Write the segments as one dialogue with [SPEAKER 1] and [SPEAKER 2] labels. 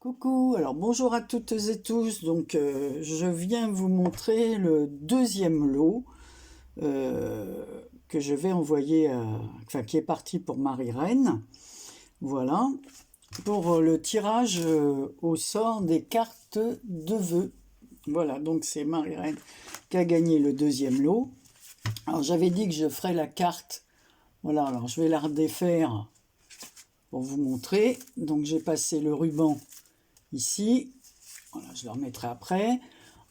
[SPEAKER 1] Coucou, alors bonjour à toutes et tous. Donc je viens vous montrer le deuxième lot que je vais envoyer, enfin qui est parti pour Marie-Reine. Voilà, pour le tirage au sort des cartes de vœux. Voilà, donc c'est Marie-Reine qui a gagné le deuxième lot. Alors j'avais dit que je ferais la carte. Voilà, alors je vais la redéfaire pour vous montrer. Donc j'ai passé le ruban ici, voilà, je le remettrai après.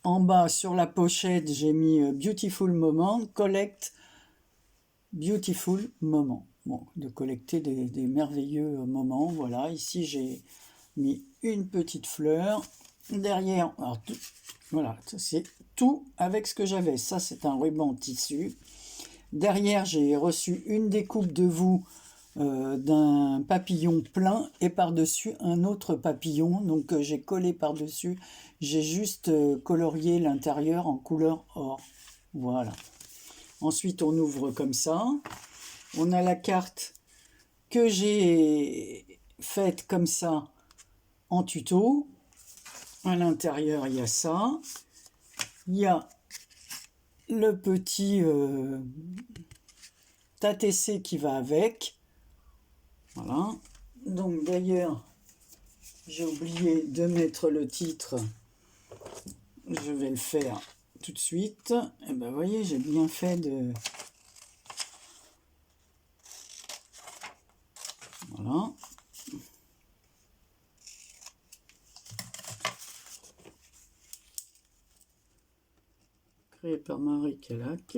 [SPEAKER 1] En bas, sur la pochette, j'ai mis Beautiful Moment, Collect Beautiful Moment. Bon, de collecter des merveilleux moments. Voilà, ici j'ai mis une petite fleur. Derrière, alors, voilà, c'est tout avec ce que j'avais. Ça, c'est un ruban tissu. Derrière, j'ai reçu une découpe de vous d'un papillon plein et par-dessus un autre papillon. Donc j'ai collé par-dessus. J'ai juste colorié l'intérieur en couleur or. Voilà. Ensuite, on ouvre comme ça. On a la carte que j'ai faite comme ça en tuto. À l'intérieur, il y a ça. Il y a le petit TATC qui va avec. Voilà. Donc d'ailleurs, j'ai oublié de mettre le titre. Je vais le faire tout de suite. Et ben, vous voyez, j'ai bien fait de... Voilà. Créé par Marie Calac.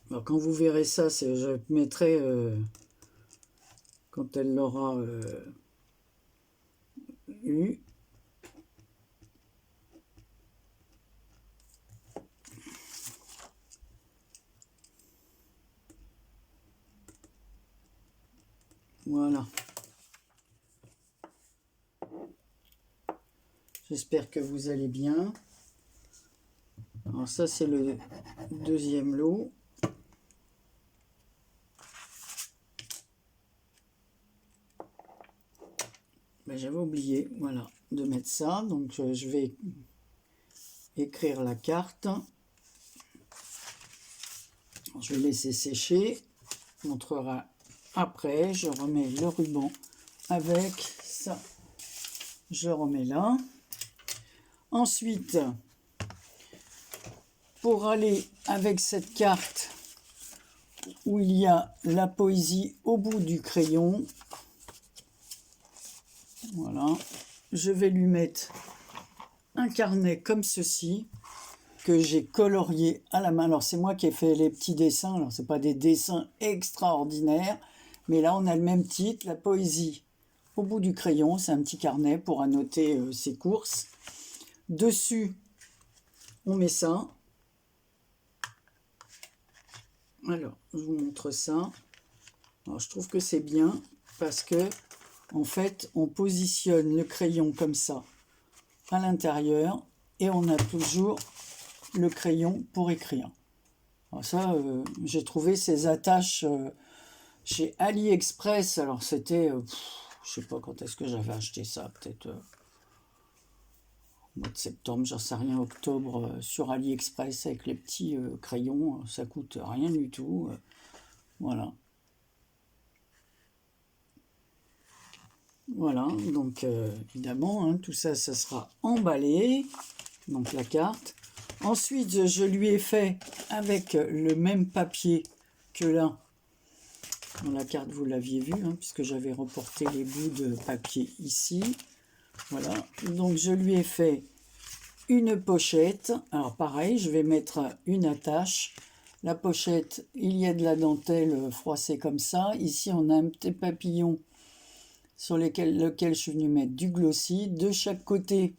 [SPEAKER 1] Alors, quand vous verrez ça, je mettrai quand elle l'aura eu. Voilà. J'espère que vous allez bien. Alors ça, c'est le deuxième lot. Ben, j'avais oublié, voilà, de mettre ça. Donc je vais écrire la carte. Je vais laisser sécher. Je montrerai après. Je remets le ruban avec ça. Je remets là. Ensuite, pour aller avec cette carte où il y a la poésie au bout du crayon, voilà, je vais lui mettre un carnet comme ceci que j'ai colorié à la main. Alors c'est moi qui ai fait les petits dessins. Alors c'est pas des dessins extraordinaires, mais là on a le même titre, la poésie au bout du crayon. C'est un petit carnet pour annoter ses courses. Dessus, on met ça. Alors, je vous montre ça. Alors, je trouve que c'est bien parce que, en fait, on positionne le crayon comme ça à l'intérieur et on a toujours le crayon pour écrire. Alors ça, j'ai trouvé ces attaches chez AliExpress. Alors, c'était, je sais pas quand est-ce que j'avais acheté ça, peut-être au mois de septembre, j'en sais rien, octobre, sur AliExpress avec les petits crayons. Ça coûte rien du tout. Voilà. Voilà, donc évidemment, hein, tout ça, ça sera emballé, donc la carte. Ensuite, je lui ai fait avec le même papier que là. Dans la carte, vous l'aviez vu, hein, puisque j'avais reporté les bouts de papier ici. Voilà, donc je lui ai fait une pochette. Alors pareil, je vais mettre une attache. La pochette, il y a de la dentelle froissée comme ça. Ici, on a un petit papillon sur lequel je suis venu mettre du glossy. De chaque côté,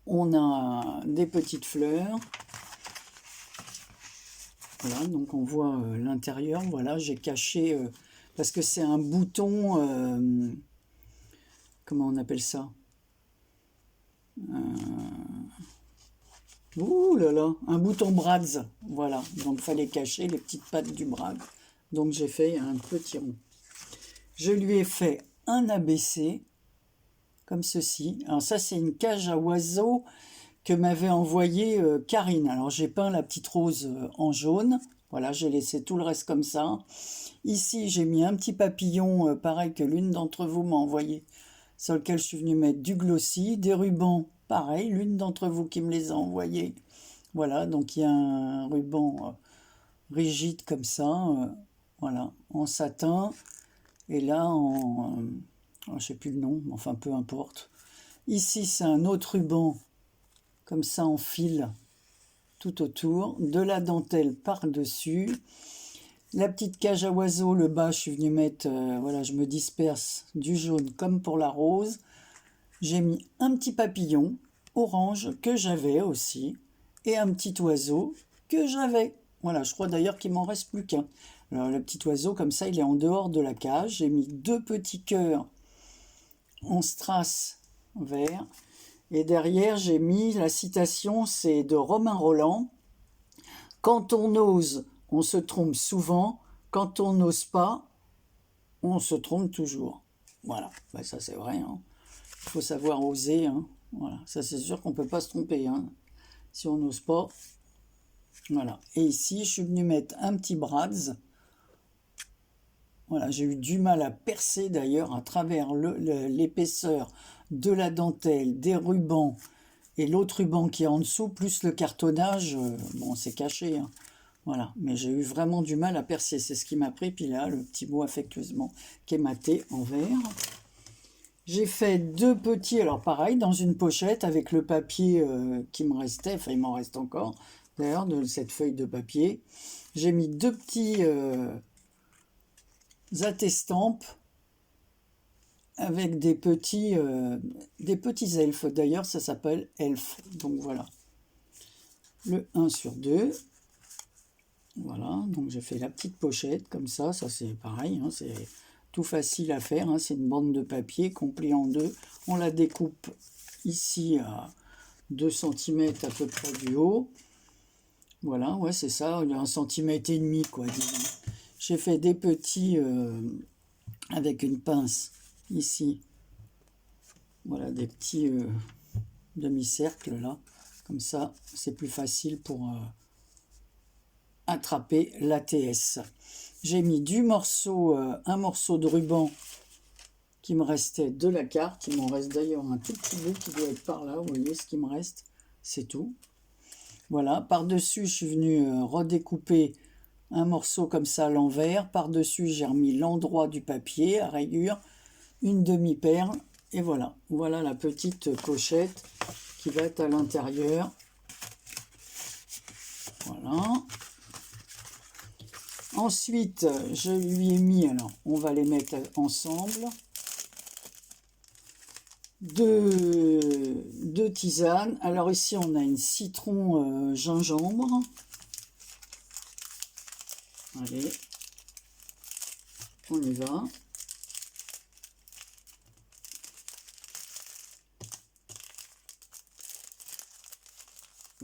[SPEAKER 1] on a des petites fleurs. Voilà, donc on voit l'intérieur. Voilà, j'ai caché, parce que c'est un bouton, comment on appelle ça? Ouh là là, un bouton Brad's. Voilà, donc il fallait cacher les petites pattes du Brad. Donc j'ai fait un petit rond. Je lui ai fait un ABC, comme ceci. Alors ça, c'est une cage à oiseaux que m'avait envoyé Karine. Alors j'ai peint la petite rose en jaune. Voilà, j'ai laissé tout le reste comme ça. Ici, j'ai mis un petit papillon, pareil que l'une d'entre vous m'a envoyé, sur lequel je suis venue mettre du glossy, des rubans, pareil, l'une d'entre vous qui me les a envoyés. Voilà, donc il y a un ruban rigide comme ça, voilà, en satin, et là en, je sais plus le nom, enfin peu importe. Ici, c'est un autre ruban, comme ça en fil, tout autour, de la dentelle par-dessus. La petite cage à oiseaux, le bas, je suis venue mettre, voilà, je me disperse du jaune comme pour la rose. J'ai mis un petit papillon orange que j'avais aussi, et un petit oiseau que j'avais. Voilà, je crois d'ailleurs qu'il m'en reste plus qu'un. Alors le petit oiseau, comme ça, il est en dehors de la cage. J'ai mis 2 petits cœurs en strass vert. Et derrière, j'ai mis la citation, c'est de Romain Rolland. Quand on ose, on se trompe souvent. Quand on n'ose pas, on se trompe toujours. Voilà, ben, ça c'est vrai. Hein. Il faut savoir oser. Hein. Voilà, ça c'est sûr qu'on ne peut pas se tromper. Hein. Si on n'ose pas. Voilà. Et ici, je suis venu mettre un petit brads. Voilà, j'ai eu du mal à percer d'ailleurs à travers l'épaisseur de la dentelle, des rubans et l'autre ruban qui est en dessous, plus le cartonnage. Bon, c'est caché. Hein. Voilà, mais j'ai eu vraiment du mal à percer. C'est ce qui m'a pris. Puis là, le petit mot affectueusement qui est maté en vert. J'ai fait 2 petits, alors pareil, dans une pochette avec le papier qui me restait, enfin il m'en reste encore, d'ailleurs, de cette feuille de papier. J'ai mis 2 petits attestampes avec des petits elfes. D'ailleurs, ça s'appelle elf. Donc voilà. Le 1 sur 2. Voilà, donc j'ai fait la petite pochette comme ça c'est pareil, hein, c'est tout facile à faire, hein, c'est une bande de papier qu'on plie en deux, on la découpe ici à 2 cm à peu près du haut, voilà, ouais c'est ça, il y a 1,5 cm quoi, disons. J'ai fait des petits avec une pince ici, voilà, des petits demi-cercles là, comme ça, c'est plus facile pour attraper l'ATS. J'ai mis un morceau de ruban qui me restait de la carte. Il m'en reste d'ailleurs un tout petit bout qui doit être par là. Vous voyez ce qui me reste, c'est tout. Voilà, par-dessus, je suis venu redécouper un morceau comme ça à l'envers. Par-dessus, j'ai remis l'endroit du papier à rayures, une demi-perle. Et voilà, voilà la petite pochette qui va être à l'intérieur. Voilà. Ensuite, je lui ai mis, alors on va les mettre ensemble, deux tisanes. Alors ici, on a une citron gingembre. Allez, on y va.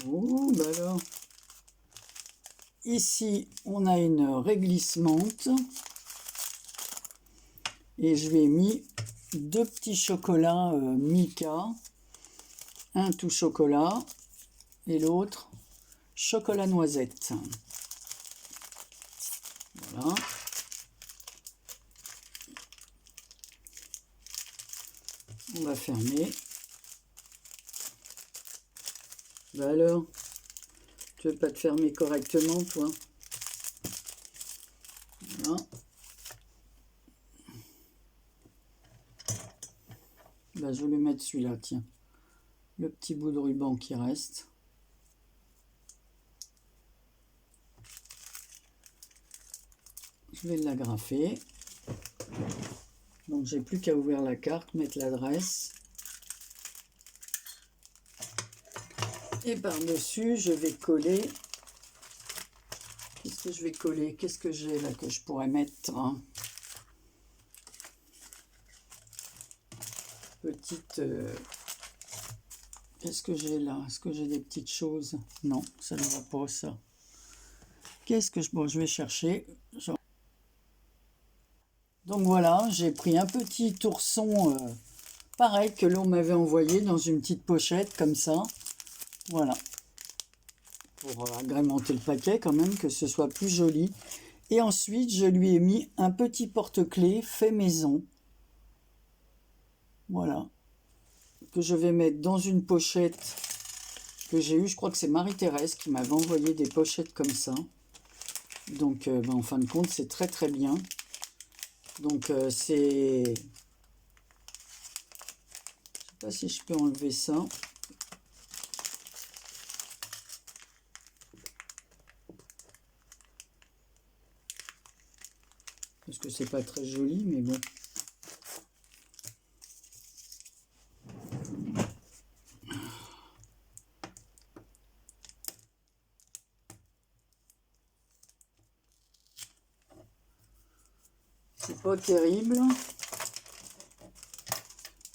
[SPEAKER 1] Oh, bah alors. Ici, on a une réglissante. Et je lui ai mis 2 petits chocolats Milka. Un tout chocolat et l'autre chocolat noisette. Voilà. On va fermer. Bah alors, tu veux pas te fermer correctement, toi? Voilà. Bah, je vais lui mettre celui-là, tiens. Le petit bout de ruban qui reste. Je vais l'agrafer. Donc j'ai plus qu'à ouvrir la carte, mettre l'adresse. Et par-dessus, je vais coller. Qu'est-ce que je vais coller? Qu'est-ce que j'ai là que je pourrais mettre? Petite... Qu'est-ce que j'ai là? Est-ce que j'ai des petites choses? Non, ça ne va pas, ça. Qu'est-ce que je... Bon, je vais chercher. Donc voilà, j'ai pris un petit ourson, pareil, que l'on m'avait envoyé dans une petite pochette comme ça. Voilà, pour agrémenter le paquet quand même, que ce soit plus joli. Et ensuite, je lui ai mis un petit porte-clés fait maison. Voilà, que je vais mettre dans une pochette que j'ai eue. Je crois que c'est Marie-Thérèse qui m'avait envoyé des pochettes comme ça. Donc, en fin de compte, c'est très très bien. Donc, c'est... Je sais pas si je peux enlever ça. Parce que c'est pas très joli, mais bon. C'est pas terrible.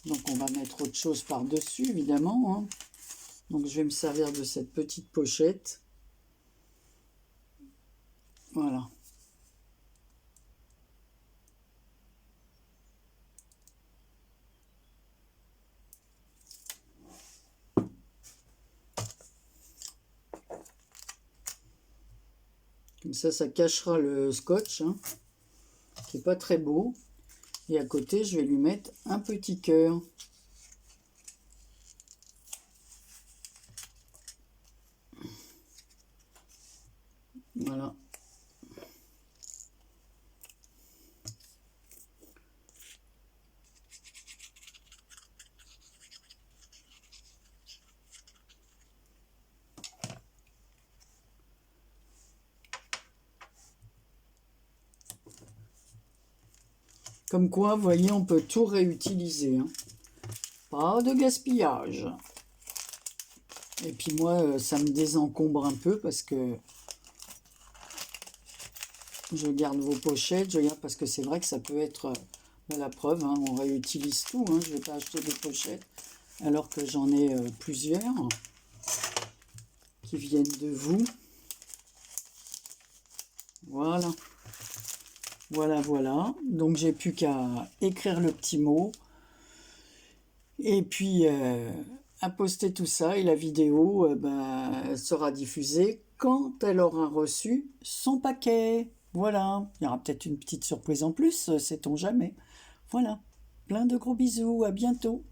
[SPEAKER 1] Donc on va mettre autre chose par-dessus, évidemment, hein. Donc je vais me servir de cette petite pochette. Voilà. Comme ça cachera le scotch, hein, qui n'est pas très beau. Et à côté, je vais lui mettre un petit cœur. Voilà. Comme quoi, vous voyez, on peut tout réutiliser, hein. Pas de gaspillage. Et puis moi, ça me désencombre un peu parce que je garde vos pochettes, je garde parce que c'est vrai que ça peut être la preuve, hein, on réutilise tout, hein, je ne vais pas acheter des pochettes alors que j'en ai plusieurs qui viennent de vous. Voilà. Voilà, voilà. Donc j'ai plus qu'à écrire le petit mot et puis à poster tout ça et la vidéo elle sera diffusée quand elle aura reçu son paquet. Voilà. Il y aura peut-être une petite surprise en plus, sait-on jamais. Voilà. Plein de gros bisous, à bientôt.